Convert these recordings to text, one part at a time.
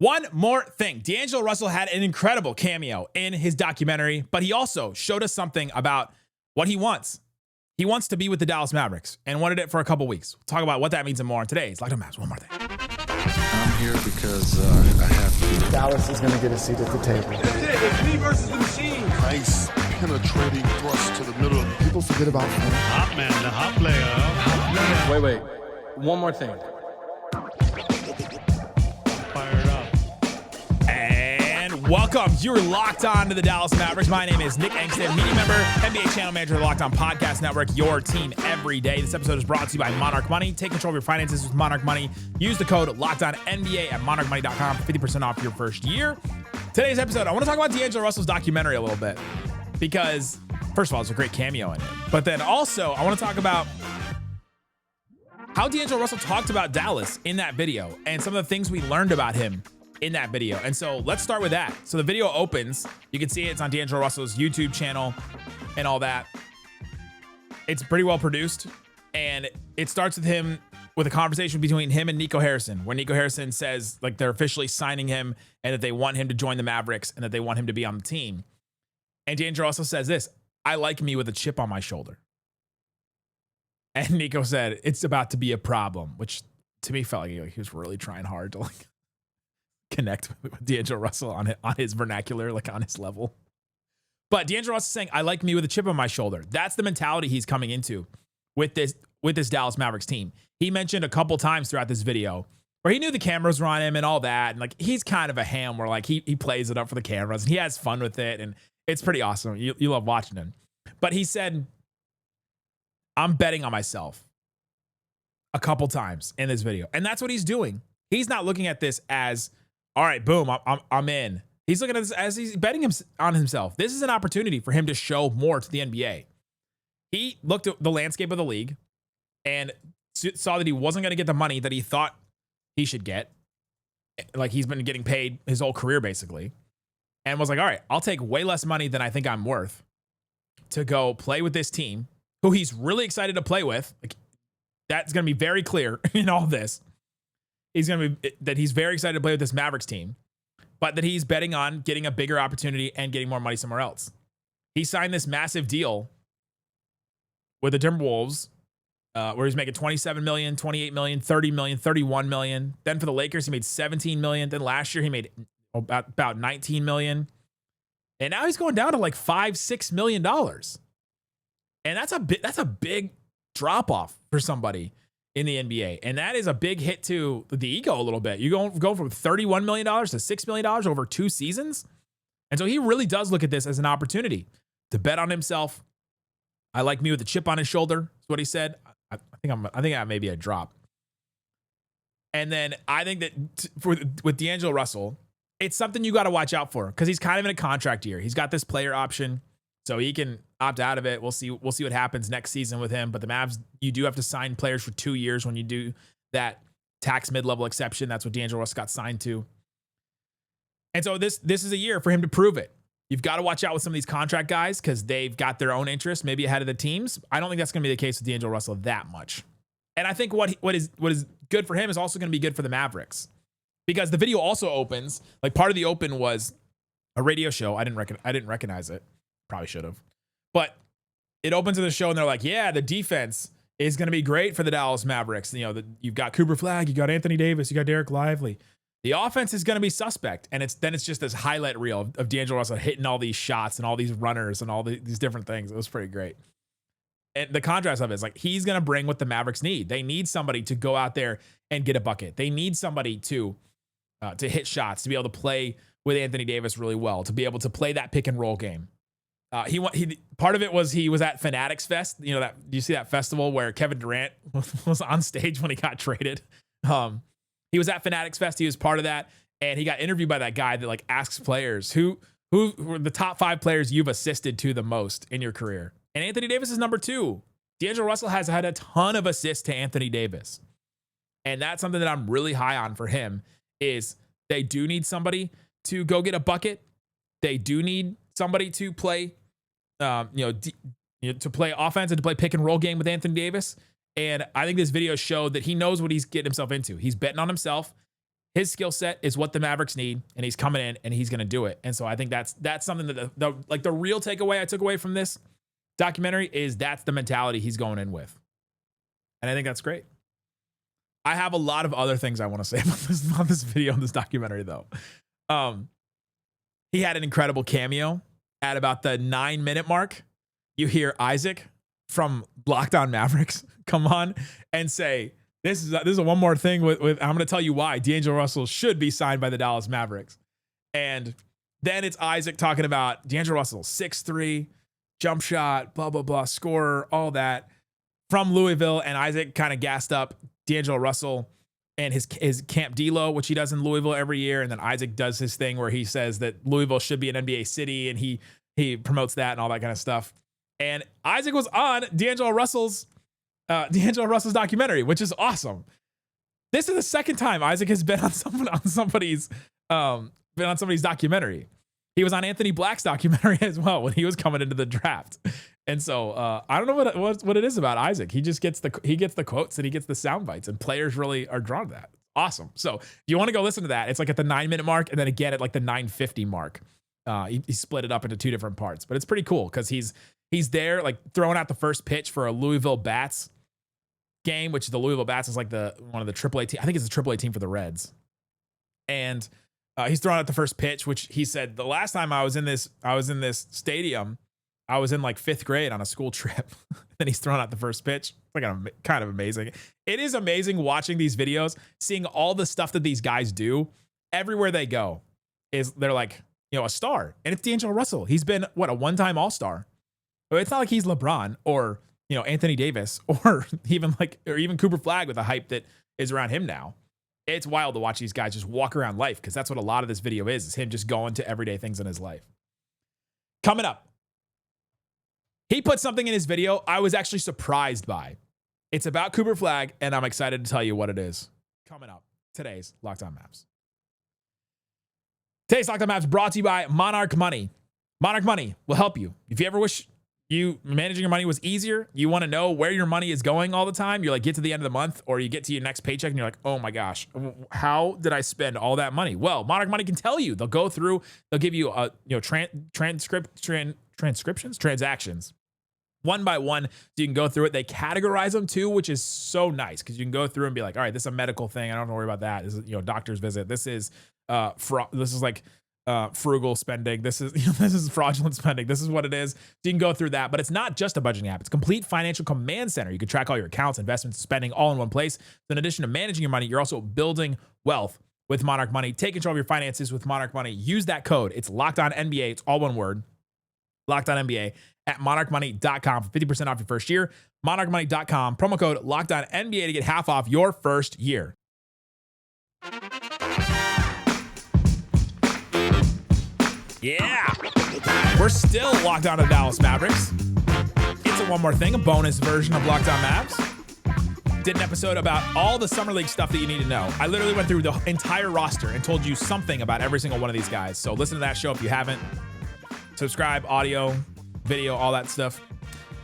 One more thing. D'Angelo Russell had an incredible cameo in his documentary, but he also showed us something about what he wants. He wants to be with the Dallas Mavericks and wanted it for a couple weeks. We'll talk about what that means and more on today's Locked On Mavs. One more thing. I'm here because I have to. Dallas is going to get a seat at the table. That's it. It's me versus the machine. Nice penetrating thrust to the middle. People forget about fun. Hot man, the hot player. Wait. One more thing. Fired up. And welcome. You're locked on to the Dallas Mavericks. My name is Nick Angstadt, media member, NBA channel manager of the Locked On Podcast Network, your team every day. This episode is brought to you by Monarch Money. Take control of your finances with Monarch Money. Use the code LOCKEDONNBA at monarchmoney.com for 50% off your first year. Today's episode, I want to talk about D'Angelo Russell's documentary a little bit because, first of all, it's a great cameo in it. But then also, I want to talk about how D'Angelo Russell talked about Dallas in that video and some of the things we learned about him in that video. And so let's start with that. So the video opens. You can see it's on D'Angelo Russell's YouTube channel and all that. It's pretty well produced. And it starts with him with a conversation between him and Nico Harrison, where Nico Harrison says like they're officially signing him and that they want him to join the Mavericks and that they want him to be on the team. And D'Angelo Russell says this: "I like me with a chip on my shoulder." And Nico said, "It's about to be a problem," which to me felt like he was really trying hard to like connect with D'Angelo Russell on his vernacular, like on his level. But D'Angelo Russell saying, "I like me with a chip on my shoulder." That's the mentality he's coming into with this Dallas Mavericks team. He mentioned a couple times throughout this video where he knew the cameras were on him and all that. And like, he's kind of a ham where like he plays it up for the cameras and he has fun with it. And it's pretty awesome. You love watching him. But he said, "I'm betting on myself," a couple times in this video. And that's what he's doing. He's not looking at this as, all right, boom, I'm in. He's looking at this as he's betting on himself. This is an opportunity for him to show more to the NBA. He looked at the landscape of the league and saw that he wasn't going to get the money that he thought he should get. Like he's been getting paid his whole career basically. And was like, all right, I'll take way less money than I think I'm worth to go play with this team who he's really excited to play with. Like, that's going to be very clear in all this. He's very excited to play with this Mavericks team, but that he's betting on getting a bigger opportunity and getting more money somewhere else. He signed this massive deal with the Timberwolves, where he's making $27 million, $28 million, $30 million, $31 million. Then for the Lakers, he made $17 million. Then last year he made about $19 million. And now he's going down to like $5-6 million. And that's a big drop off for somebody in the NBA. And that is a big hit to the ego a little bit. You go from $31 million to $6 million over 2 seasons. And so he really does look at this as an opportunity to bet on himself. "I like me with a chip on his shoulder," is what he said. I think that may be a drop. And then I think that with D'Angelo Russell, it's something you got to watch out for because he's kind of in a contract year. He's got this player option, so he can opt out of it. We'll see what happens next season with him. But the Mavs, you do have to sign players for 2 years when you do that tax mid-level exception. That's what D'Angelo Russell got signed to. And so this is a year for him to prove it. You've got to watch out with some of these contract guys because they've got their own interests, maybe ahead of the teams. I don't think that's going to be the case with D'Angelo Russell that much. And I think what is good for him is also going to be good for the Mavericks because the video also opens. Like part of the open was a radio show. I didn't recognize it. Probably should have. But it opens to the show and they're like, yeah, the defense is going to be great for the Dallas Mavericks. You know, you've got Cooper Flagg, you got Anthony Davis, you got Dereck Lively. The offense is going to be suspect. And it's just this highlight reel of D'Angelo Russell hitting all these shots and all these runners and all these different things. It was pretty great. And the contrast of it is like, he's going to bring what the Mavericks need. They need somebody to go out there and get a bucket. They need somebody to hit shots, to be able to play with Anthony Davis really well, to be able to play that pick and roll game. He part of it was he was at Fanatics Fest. You know, that you see that festival where Kevin Durant was on stage when he got traded. He was at Fanatics Fest. He was part of that, and he got interviewed by that guy that like asks players who were the top 5 players you've assisted to the most in your career. And Anthony Davis is number 2. D'Angelo Russell has had a ton of assists to Anthony Davis, and that's something that I'm really high on for him. Is they do need somebody to go get a bucket. They do need somebody to play, to play offense and to play pick and roll game with Anthony Davis. And I think this video showed that he knows what he's getting himself into. He's betting on himself. His skill set is what the Mavericks need, and he's coming in and he's going to do it. And so I think that's something that the real takeaway I took away from this documentary is that's the mentality he's going in with. And I think that's great. I have a lot of other things I want to say about this video and this documentary, though. He had an incredible cameo at about the 9-minute mark. You hear Isaac from Locked On Mavericks come on and say, this is a one more thing with I'm going to tell you why D'Angelo Russell should be signed by the Dallas Mavericks. And then it's Isaac talking about D'Angelo Russell, 6'3", jump shot, blah, blah, blah, scorer, all that from Louisville. And Isaac kind of gassed up D'Angelo Russell and his Camp D'Lo, which he does in Louisville every year. And then Isaac does his thing where he says that Louisville should be an NBA city, and he promotes that and all that kind of stuff. And Isaac was on D'Angelo Russell's documentary, which is awesome. This is the second time Isaac has been on somebody's documentary. He was on Anthony Black's documentary as well when he was coming into the draft. And so I don't know what it is about Isaac. He just gets the quotes and he gets the sound bites, and players really are drawn to that. Awesome. So if you want to go listen to that, it's like at the 9-minute mark, and then again at like the 9:50 mark. He split it up into 2 different parts, but it's pretty cool because he's there like throwing out the first pitch for a Louisville Bats game, which the Louisville Bats is like one of the AAA team. I think it's a AAA team for the Reds. And he's throwing out the first pitch, which he said the last time I was in this stadium, I was in like 5th grade on a school trip. Then he's throwing out the first pitch. It's like kind of amazing. It is amazing watching these videos, seeing all the stuff that these guys do everywhere they go. They're like, a star. And it's D'Angelo Russell. He's been a one-time All-Star. It's not like he's LeBron or Anthony Davis or even Cooper Flagg with the hype that is around him now. It's wild to watch these guys just walk around life, because that's what a lot of this video is him just going to everyday things in his life. Coming up, he put something in his video I was actually surprised by. It's about Cooper Flagg, and I'm excited to tell you what it is. Coming up, today's Locked On Mavs. Today's Locked On Mavs brought to you by Monarch Money. Monarch Money will help you. If you ever wish managing your money was easier, you want to know where your money is going all the time, you're like, get to the end of the month, or you get to your next paycheck and you're like, oh my gosh, how did I spend all that money? Well, Monarch Money can tell you. They'll go through, they'll give you transactions one by one, so you can go through it. They categorize them too, which is so nice, because you can go through and be like, all right, this is a medical thing, I don't have to worry about that. This is doctor's visit. This is frugal spending. This is fraudulent spending. This is what it is. So you can go through that, but it's not just a budgeting app. It's a complete financial command center. You can track all your accounts, investments, spending all in one place. So in addition to managing your money, you're also building wealth with Monarch Money. Take control of your finances with Monarch Money. Use that code. It's Locked On NBA. It's all one word. Locked On NBA at monarchmoney.com for 50% off your first year. Monarchmoney.com, promo code Locked On NBA to get half off your first year. Yeah, we're still locked on to the Dallas Mavericks. It's a one more thing, a bonus version of Locked On Mavs. Did an episode about all the Summer League stuff that you need to know. I literally went through the entire roster and told you something about every single one of these guys. So listen to that show if you haven't. Subscribe, audio, video, all that stuff.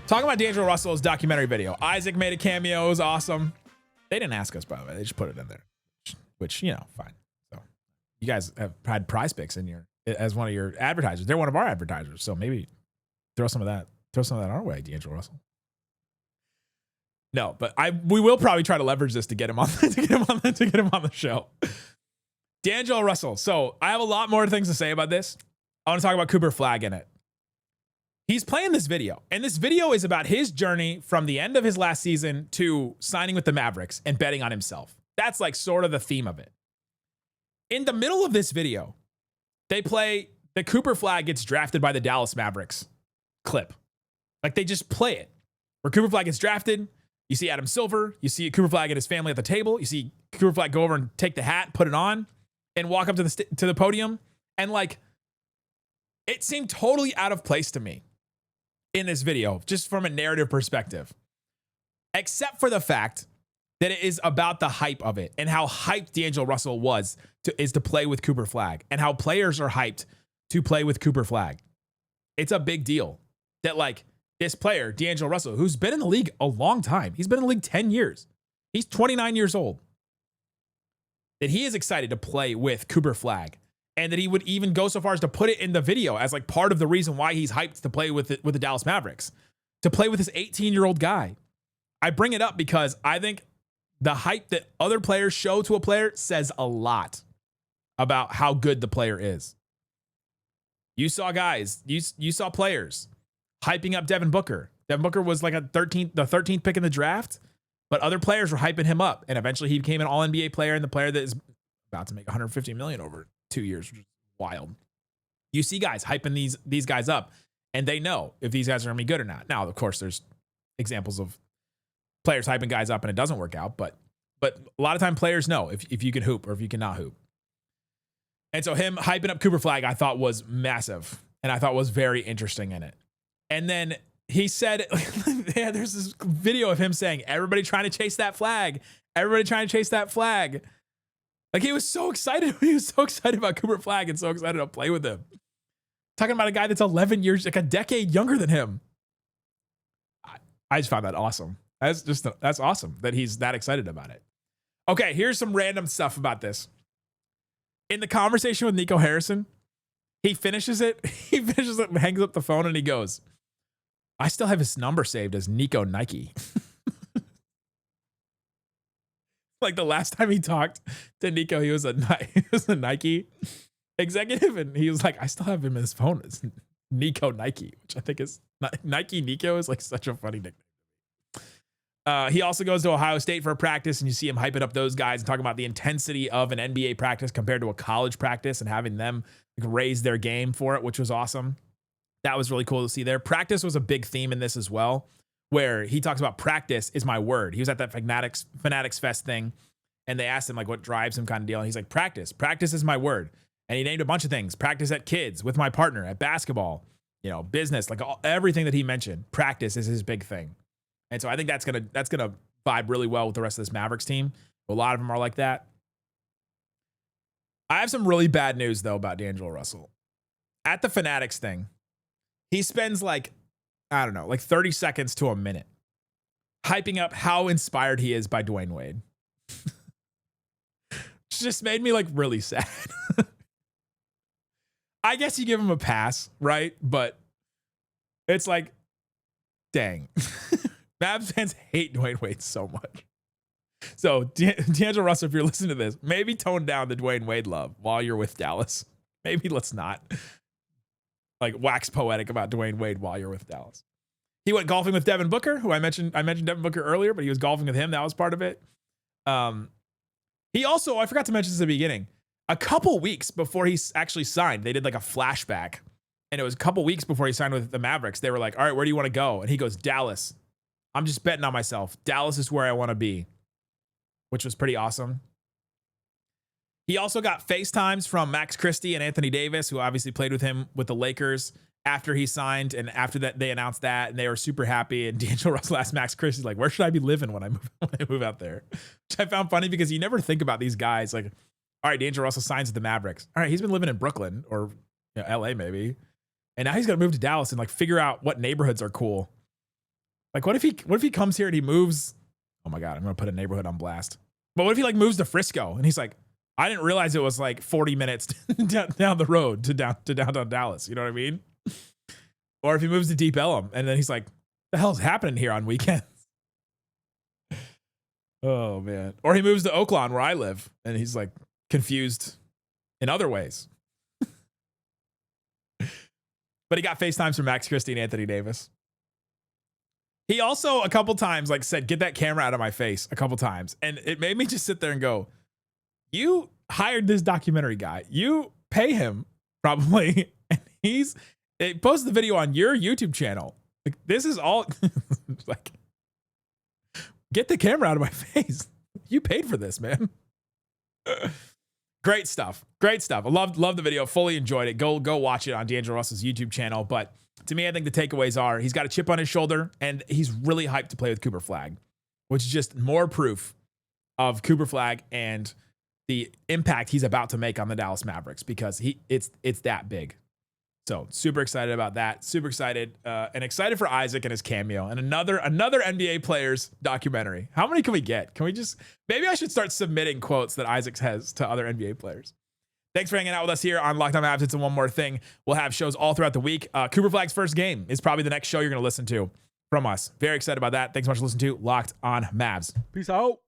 Talking about D'Angelo Russell's documentary video. Isaac made a cameo. It was awesome. They didn't ask us, by the way. They just put it in there, which, fine. So you guys have had Prize Picks as one of your advertisers. They're one of our advertisers. So maybe throw some of that our way, D'Angelo Russell. No, but we will probably try to leverage this to get him on to get him on the show. D'Angelo Russell. So I have a lot more things to say about this. I want to talk about Cooper Flagg in it. He's playing this video, and this video is about his journey from the end of his last season to signing with the Mavericks and betting on himself. That's like sort of the theme of it. In the middle of this video, they play the Cooper Flagg gets drafted by the Dallas Mavericks clip. Like they just play it. Where Cooper Flagg gets drafted, you see Adam Silver, you see Cooper Flagg and his family at the table, you see Cooper Flagg go over and take the hat, put it on, and walk up to the podium, and like it seemed totally out of place to me in this video, just from a narrative perspective, except for the fact that it is about the hype of it and how hyped D'Angelo Russell is to play with Cooper Flagg, and how players are hyped to play with Cooper Flagg. It's a big deal that like this player, D'Angelo Russell, who's been in the league a long time. He's been in the league 10 years. He's 29 years old. that he is excited to play with Cooper Flagg, and that he would even go so far as to put it in the video as like part of the reason why he's hyped to play with the Dallas Mavericks, to play with this 18-year-old guy. I bring it up because I think the hype that other players show to a player says a lot about how good the player is. You saw guys, you saw players hyping up Devin Booker. Devin Booker was like the 13th pick in the draft, but other players were hyping him up, and eventually he became an All-NBA player and the player that is about to make $150 million over 2 years, which is wild. You see guys hyping these guys up, and they know if these guys are gonna be good or not. Now, of course, there's examples of players hyping guys up and it doesn't work out, but a lot of time players know if you can hoop or if you cannot hoop. And so him hyping up Cooper Flagg, I thought was massive, and I thought was very interesting in it. And then he said, yeah, there's this video of him saying, everybody trying to chase that flag. Everybody trying to chase that flag. Like, he was so excited. He was so excited about Cooper Flagg and so excited to play with him. Talking about a guy that's 11 years, like a decade younger than him. I just found that awesome. That's awesome that he's that excited about it. Okay, here's some random stuff about this. In the conversation with Nico Harrison, he finishes it, hangs up the phone, and he goes, I still have his number saved as Nico Nike. Like the last time he talked to Nico, he was a Nike executive, and he was like, I still have him in his phone as Nico Nike, which I think is Nike Nico is like such a funny nickname. He also goes to Ohio State for a practice, and you see him hyping up those guys and talking about the intensity of an NBA practice compared to a college practice and having them raise their game for it, which was awesome. That was really cool to see there. Practice was a big theme in this as well, where he talks about practice is my word. He was at that Fanatics Fest thing, and they asked him like what drives him kind of deal. And he's like, practice is my word. And he named a bunch of things. Practice at kids, with my partner, at basketball, business, like everything that he mentioned. Practice is his big thing. And so I think that's gonna vibe really well with the rest of this Mavericks team. A lot of them are like that. I have some really bad news though about D'Angelo Russell. At the Fanatics thing, he spends like 30 seconds to a minute hyping up how inspired he is by Dwayne Wade. Just made me like really sad. I guess you give him a pass, right? But it's like, dang. Mavs fans hate Dwayne Wade so much. So D'Angelo Russell, if you're listening to this, maybe tone down the Dwayne Wade love while you're with Dallas. Maybe let's not like wax poetic about Dwayne Wade while you're with Dallas. He went golfing with Devin Booker, who I mentioned Devin Booker earlier, but he was golfing with him. That was part of it. He also, I forgot to mention this at the beginning, a couple weeks before he actually signed, they did like a flashback, and it was a couple weeks before he signed with the Mavericks. They were like, all right, where do you want to go? And he goes, Dallas. I'm just betting on myself. Dallas is where I want to be, which was pretty awesome. He also got FaceTimes from Max Christie and Anthony Davis, who obviously played with him with the Lakers after he signed. And after that, they announced that, and they were super happy. And D'Angelo Russell asked Max Christie, like, where should I be living when I move out there? Which I found funny because you never think about these guys. Like, all right, D'Angelo Russell signs with the Mavericks. All right, he's been living in Brooklyn or LA maybe. And now he's going to move to Dallas and like figure out what neighborhoods are cool. Like, what if he comes here and he moves? Oh my God, I'm going to put a neighborhood on blast. But what if he like moves to Frisco and he's like, I didn't realize it was like 40 minutes down the road to downtown Dallas. You know what I mean? Or if he moves to Deep Ellum and then he's like, the hell's happening here on weekends? Oh man. Or he moves to Oakland where I live and he's like confused in other ways. But he got FaceTimes from Max Christie and Anthony Davis. He also a couple times like said, get that camera out of my face a couple times. And it made me just sit there and go, you hired this documentary guy. You pay him probably. And he posted the video on your YouTube channel. Like, this is all like, get the camera out of my face. You paid for this, man. Great stuff. Great stuff. I loved the video. Fully enjoyed it. Go watch it on D'Angelo Russell's YouTube channel. But to me, I think the takeaways are he's got a chip on his shoulder and he's really hyped to play with Cooper Flagg, which is just more proof of Cooper Flagg and the impact he's about to make on the Dallas Mavericks because it's that big. So super excited about that. Super excited and excited for Isaac and his cameo and another NBA players documentary. How many can we get? Can we just, maybe I should start submitting quotes that Isaac has to other NBA players. Thanks for hanging out with us here on Locked On Mavs. It's a one more thing. We'll have shows all throughout the week. Cooper Flagg's first game is probably the next show you're going to listen to from us. Very excited about that. Thanks so much for listening to Locked On Mavs. Peace out.